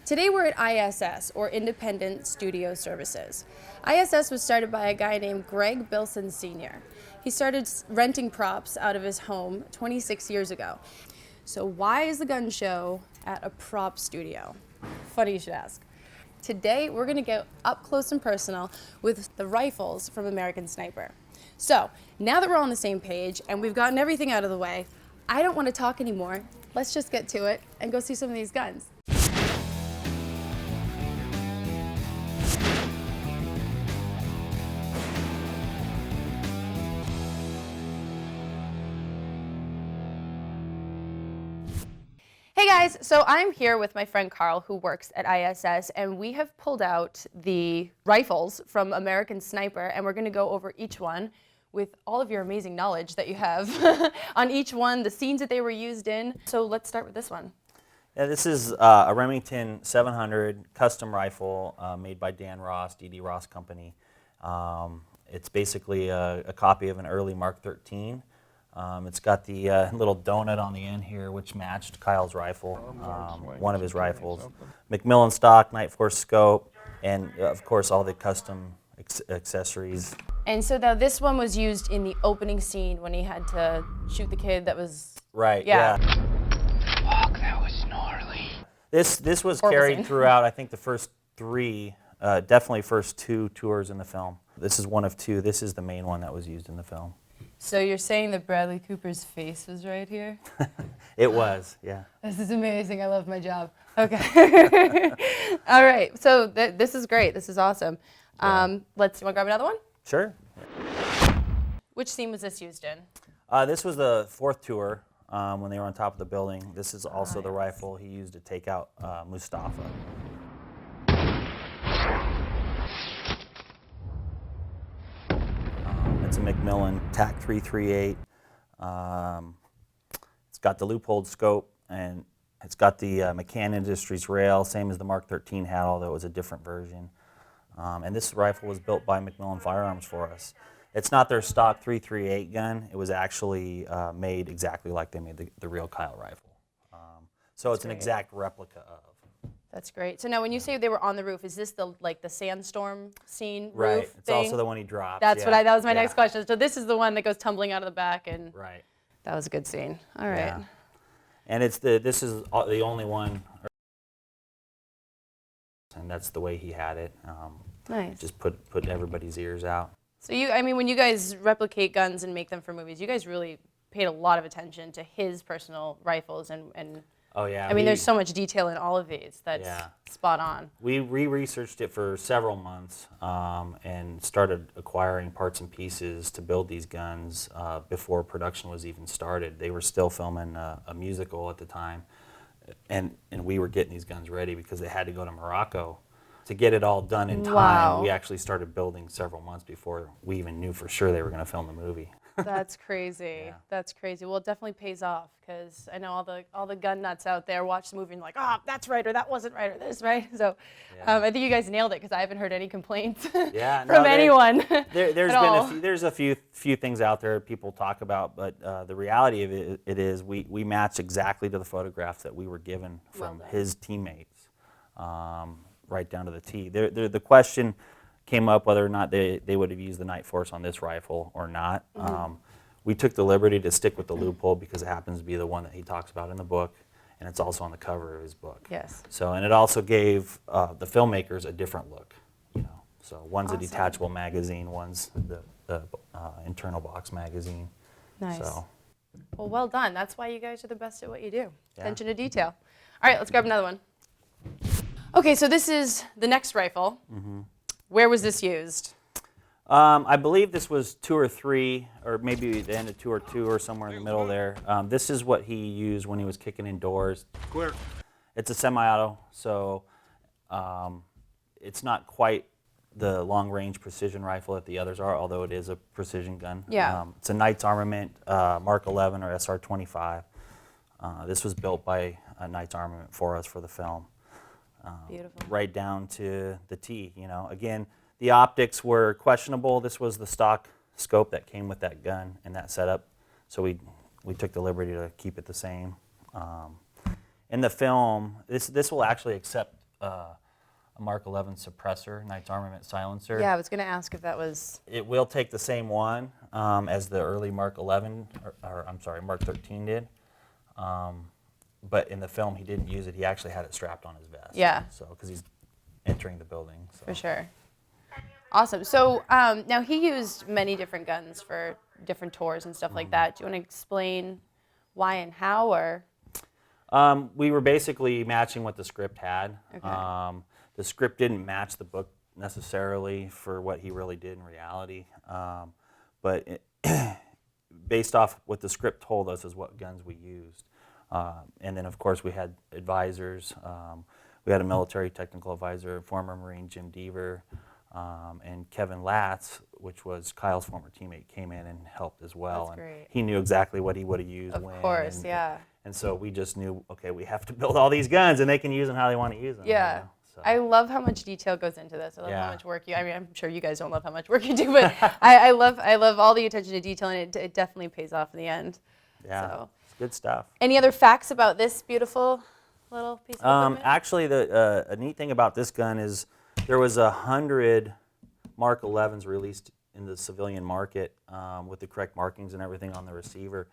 Today we're at ISS, or Independent Studio Services. ISS was started by a guy named Greg Bilson Sr. He started renting props out of his home 26 years ago. So why is the gun show at a prop studio? Funny you should ask. Today we're going to get up close and personal with the rifles from American Sniper. So now that we're on the same page and we've gotten everything out of the way, I don't want to talk anymore. Let's just get to it and go see some of these guns. Hey guys, so I'm here with my friend Carl who works at ISS, and we have pulled out the rifles from American Sniper, and we're going to go over each one with all of your amazing knowledge that you have on each one, the scenes that they were used in. So let's start with this one. Yeah, this is a Remington 700 custom rifle made by Dan Ross, D.D. Ross Company. It's basically a copy of an early Mark 13. It's got the little donut on the end here, which matched Kyle's rifle, one of his rifles. Macmillan stock, Night Force scope, and of course all the custom accessories. And so now this one was used in the opening scene when he had to shoot the kid that was... Right, yeah. Fuck, that was gnarly. This was Horrible carried scene. throughout, I think, the first three, definitely first two tours in the film. This is one of two. This is the main one that was used in the film. So you're saying that Bradley Cooper's face was right here? It was, yeah. This is amazing. I love my job. Okay. All right. So this is great. This is awesome. You want to grab another one? Sure. Which scene was this used in? This was the fourth tour when they were on top of the building. This is also the rifle he used to take out Mustafa. It's a Macmillan TAC 338. It's got the loopholed scope, and it's got the McCann Industries rail, same as the Mark 13 had, although it was a different version. And this rifle was built by Macmillan Firearms for us. It's not their stock 338 gun. It was actually made exactly like they made the real Kyle rifle. So it's an exact replica of. That's great. So now when you say they were on the roof, is this the sandstorm scene Right. roof It's thing? also the one he drops. That's yeah. that was my Yeah. next question. So this is the one that goes tumbling out of the back, and Right. that was a good scene. All right. Yeah. And this is the only one, and that's the way he had it. Nice. Just put everybody's ears out. So when you guys replicate guns and make them for movies, you guys really paid a lot of attention to his personal rifles and Oh yeah. I mean, there's so much detail in all of these that's spot on. We researched it for several months and started acquiring parts and pieces to build these guns before production was even started. They were still filming a musical at the time, and we were getting these guns ready because they had to go to Morocco to get it all done in time. Wow. We actually started building several months before we even knew for sure they were going to film the movie. That's crazy. Yeah. That's crazy. Well, it definitely pays off because I know all the gun nuts out there watch the movie and like, oh, that's right, or that wasn't right, or this right. So I think you guys nailed it because I haven't heard any complaints from anyone. There's a few things out there people talk about, but the reality of it is we match exactly to the photographs that we were given from his teammates, right down to the T. The question came up whether or not they would have used the Night Force on this rifle or not. We took the liberty to stick with the loophole because it happens to be the one that he talks about in the book, and it's also on the cover of his book. Yes. So, and it also gave the filmmakers a different look, So one's a detachable magazine, one's the internal box magazine. Nice. So, well done. That's why you guys are the best at what you do. Attention to detail. All right, let's grab another one. Okay, so this is the next rifle. Where was this used? I believe this was 2 or 3, or maybe the end of 2 or 2, or somewhere in the middle there. This is what he used when he was kicking indoors. Clear. It's a semi-auto, so it's not quite the long-range precision rifle that the others are, although it is a precision gun. Yeah. It's a Knight's Armament Mark 11 or SR 25. This was built by Knight's Armament for us for the film. Beautiful. Right down to the T, Again, the optics were questionable. This was the stock scope that came with that gun and that setup, so we took the liberty to keep it the same. In the film, this will actually accept a Mark 11 suppressor, Knight's Armament silencer. Yeah, I was going to ask if that was... It will take the same one as the early Mark 11, or I'm sorry, Mark 13 did. But in the film, he didn't use it. He actually had it strapped on his vest. Yeah. So, because he's entering the building. So. For sure. Awesome. So now he used many different guns for different tours and stuff like that. Do you want to explain why and how, or? We were basically matching what the script had. Okay. The script didn't match the book necessarily for what he really did in reality. But based off what the script told us is what guns we used. And then, of course, we had advisors. We had a military technical advisor, former Marine Jim Deaver, and Kevin Latz, which was Kyle's former teammate, came in and helped as well. That's and great. He knew exactly what he would have used when. Of course, yeah. And so we just knew, okay, we have to build all these guns, and they can use them how they want to use them. Yeah. You know? So. I love how much detail goes into this. I love Yeah. how much work you, I mean, I'm sure you guys don't love how much work you do, but I love all the attention to detail, and it definitely pays off in the end. Yeah, So. it's good stuff. Any other facts about this beautiful little piece of equipment? Actually, a neat thing about this gun is there was 100 Mark 11s released in the civilian market with the correct markings and everything on the receiver.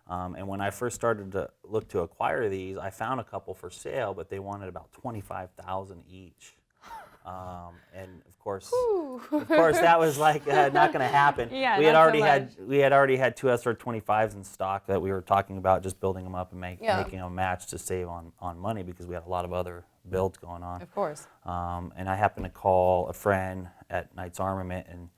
And when I first started to look to acquire these, I found a couple for sale, but they wanted about $25,000 each. And of course, that was like not going to happen. Yeah, we had not so already had two SR-25s in stock that we were talking about just building them up and making them a match to save on money because we had a lot of other builds going on. Of course. And I happened to call a friend at Knight's Armament, and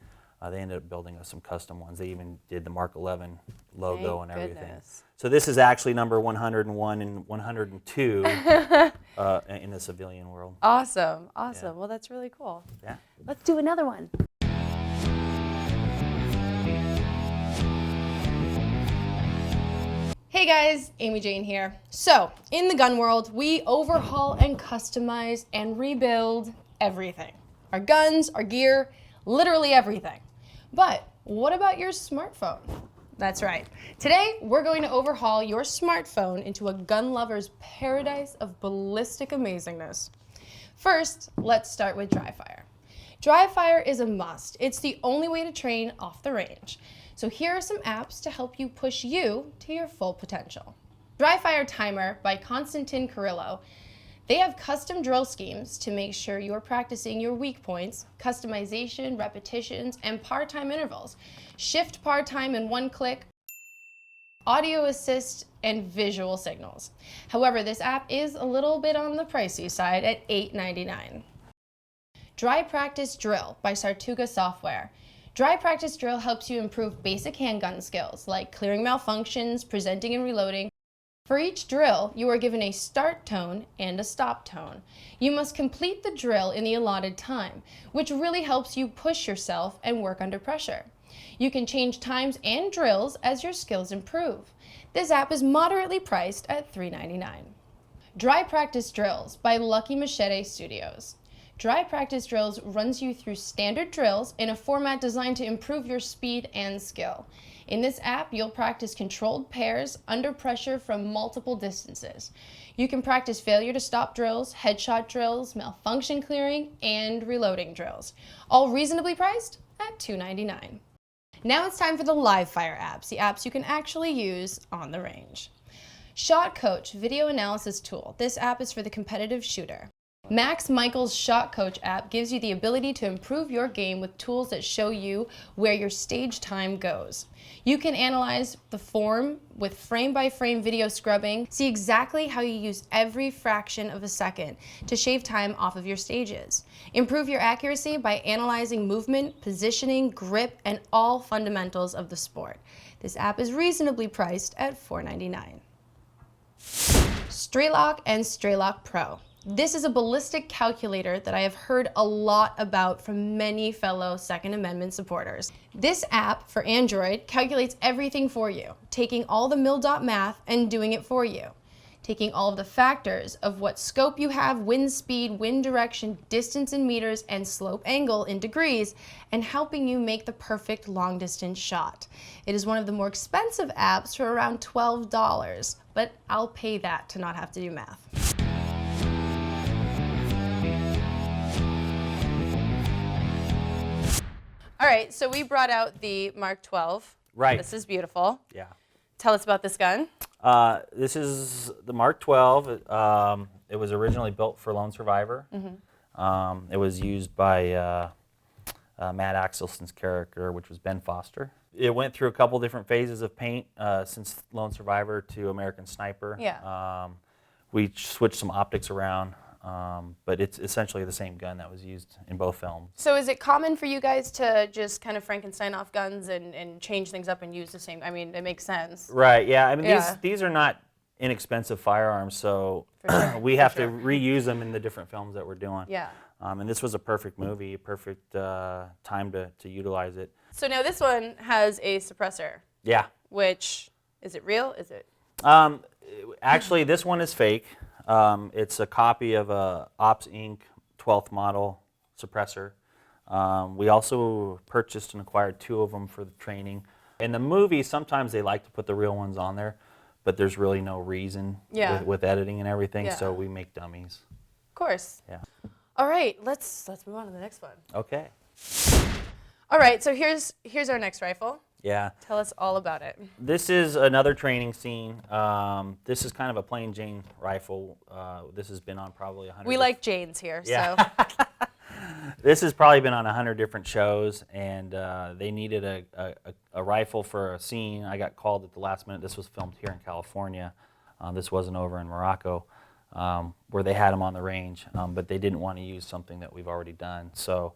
they ended up building us some custom ones. They even did the Mark 11 logo and everything. Goodness. So this is actually number 101 and 102 in the civilian world. Awesome. Yeah. Well, that's really cool. Yeah. Let's do another one. Hey guys, Amy Jane here. So, in the gun world, we overhaul and customize and rebuild everything. Our guns, our gear, literally everything. But what about your smartphone? That's right. Today, we're going to overhaul your smartphone into a gun lover's paradise of ballistic amazingness. First, let's start with dry fire. Dry fire is a must. It's the only way to train off the range. So here are some apps to help you push you to your full potential. Dry Fire Timer by Konstantin Carrillo. They have custom drill schemes to make sure you're practicing your weak points, customization, repetitions, and par time intervals. Shift par time in one click, audio assist, and visual signals. However, this app is a little bit on the pricey side at $8.99. Dry Practice Drill by Sartuga Software. Dry Practice Drill helps you improve basic handgun skills like clearing malfunctions, presenting and reloading. For each drill, you are given a start tone and a stop tone. You must complete the drill in the allotted time, which really helps you push yourself and work under pressure. You can change times and drills as your skills improve. This app is moderately priced at $3.99. Dry Practice Drills by Lucky Machete Studios. Dry Practice Drills runs you through standard drills in a format designed to improve your speed and skill. In this app, you'll practice controlled pairs under pressure from multiple distances. You can practice failure to stop drills, headshot drills, malfunction clearing, and reloading drills, all reasonably priced at $2.99. Now it's time for the live fire apps, the apps you can actually use on the range. Shot Coach Video Analysis Tool. This app is for the competitive shooter. Max Michael's Shot Coach app gives you the ability to improve your game with tools that show you where your stage time goes. You can analyze the form with frame-by-frame video scrubbing, see exactly how you use every fraction of a second to shave time off of your stages. Improve your accuracy by analyzing movement, positioning, grip, and all fundamentals of the sport. This app is reasonably priced at $4.99. Straylock and Straylock Pro. This is a ballistic calculator that I have heard a lot about from many fellow Second Amendment supporters. This app for Android calculates everything for you, taking all the mil-dot math and doing it for you, taking all of the factors of what scope you have, wind speed, wind direction, distance in meters, and slope angle in degrees, and helping you make the perfect long-distance shot. It is one of the more expensive apps for around $12, but I'll pay that to not have to do math. All right, so we brought out the Mark 12. Right. This is beautiful. Yeah. Tell us about this gun. This is the Mark 12. It was originally built for lone survivor. It was used by Matt Axelson's character, which was Ben Foster. It went through a couple different phases of paint since Lone Survivor to American Sniper. Yeah. We switched some optics around, but it's essentially the same gun that was used in both films. So is it common for you guys to just kind of Frankenstein off guns and change things up and use the same? I mean, it makes sense. Right, yeah. I mean, Yeah. these are not inexpensive firearms, so For sure, we for have sure. to reuse them in the different films that we're doing. Yeah. And this was a perfect movie, a perfect time to utilize it. So now this one has a suppressor, Yeah. which, is it real? Is it? Actually, this one is fake. It's a copy of a Ops Inc. 12th model suppressor. We also purchased and acquired 2 of them for the training. In the movie, sometimes they like to put the real ones on there, but there's really no reason with editing and everything, Yeah. so we make dummies. Of course. Yeah. All right, let's move on to the next one. Okay. All right, so here's our next rifle. Yeah. Tell us all about it. This is another training scene. This is kind of a plain Jane rifle. This has been on probably 100. We like Janes here, Yeah. so. This has probably been on 100 different shows, and they needed a rifle for a scene. I got called at the last minute. This was filmed here in California. This wasn't over in Morocco, where they had them on the range, but they didn't want to use something that we've already done. So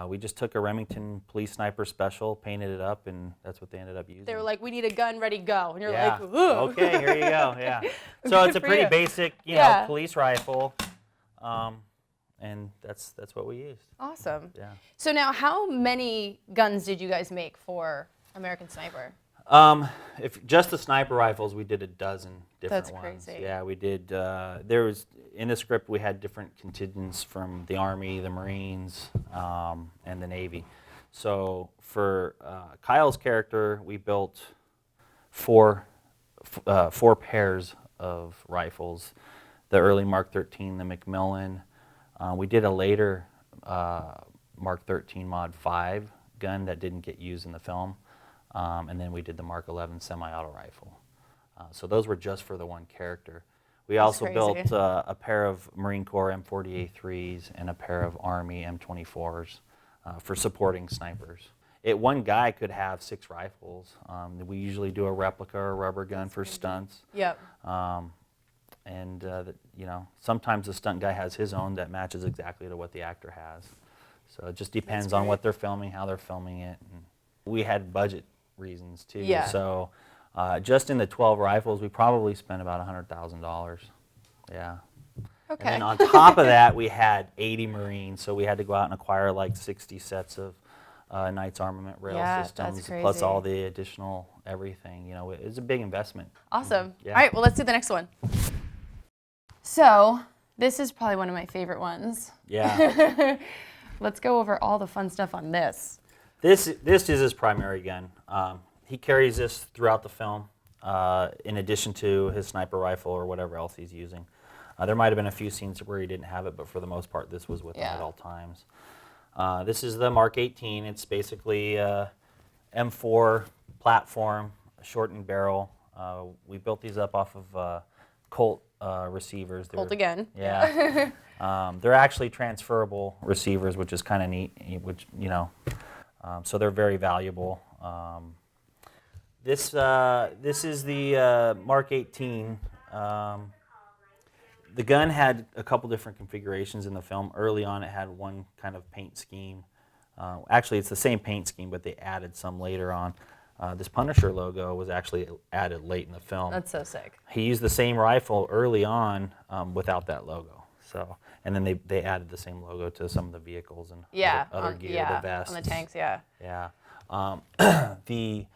we just took a Remington Police Sniper Special, painted it up, and that's what they ended up using. They were like, we need a gun, ready, go. And you're Yeah. like, ooh. Okay, here you go. Yeah. So it's a for pretty you. basic, you Yeah. know, police rifle, and that's what we used. Awesome. Yeah. So now, how many guns did you guys make for American Sniper? If just the sniper rifles, we did a dozen different That's ones. crazy. Yeah, we did. There was in the script we had different contingents from the Army, the Marines, and the Navy. So for Kyle's character, we built four pairs of rifles: the early Mark 13, the Macmillan. We did a later Mark 13 Mod 5 gun that didn't get used in the film. And then we did the Mark 11 semi-auto rifle. So those were just for the one character. We also crazy. built a pair of Marine Corps M40A3s and a pair of Army M24s for supporting snipers. One guy could have 6 rifles. We usually do a replica or a rubber gun for stunts. Yep. You know, sometimes the stunt guy has his own that matches exactly to what the actor has. So it just depends on great. what they're filming, how they're filming it. And we had budget reasons too. Yeah. So just in the 12 rifles, we probably spent about $100,000. Yeah. Okay. And then on top of that, we had 80 Marines, so we had to go out and acquire like 60 sets of Knight's Armament rail Yeah, systems, that's plus crazy. all the additional everything. You know, it's a big investment. Awesome. Yeah. All right, well, let's do the next one. So this is probably one of my favorite ones. Yeah. Let's go over all the fun stuff on this. This is his primary gun. He carries this throughout the film, in addition to his sniper rifle or whatever else he's using. There might have been a few scenes where he didn't have it, but for the most part, this was with him Yeah. at all times. This is the Mark 18. It's basically M4 platform, shortened barrel. We built these up off of Colt receivers. Colt again. Yeah. They're actually transferable receivers, which is kind of neat. Which so they're very valuable. This is the Mark 18. The gun had a couple different configurations in the film. Early on, it had one kind of paint scheme. Actually, it's the same paint scheme, but they added some later on. This Punisher logo was actually added late in the film. That's so sick. He used the same rifle early on without that logo. So, and then they added the same logo to some of the vehicles and other gear, the vests. On the tanks, yeah. Yeah. The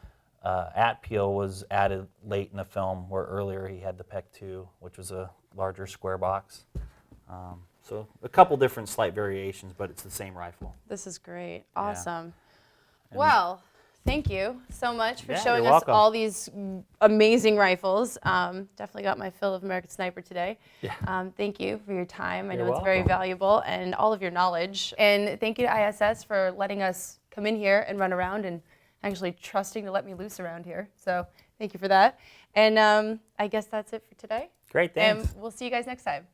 at peel was added late in the film, where earlier he had the PEC 2, which was a larger square box. So a couple different slight variations, but it's the same rifle. This is great. Awesome. And Well, thank you so much for Yeah, showing you're us welcome. all these amazing rifles. Definitely got my fill of American Sniper today. Yeah. Thank you for your time. I know You're it's very welcome. valuable, and all of your knowledge. And thank you to ISS for letting us come in here and run around and actually trusting to let me loose around here. So thank you for that. And I guess that's it for today. Great, thanks. And we'll see you guys next time.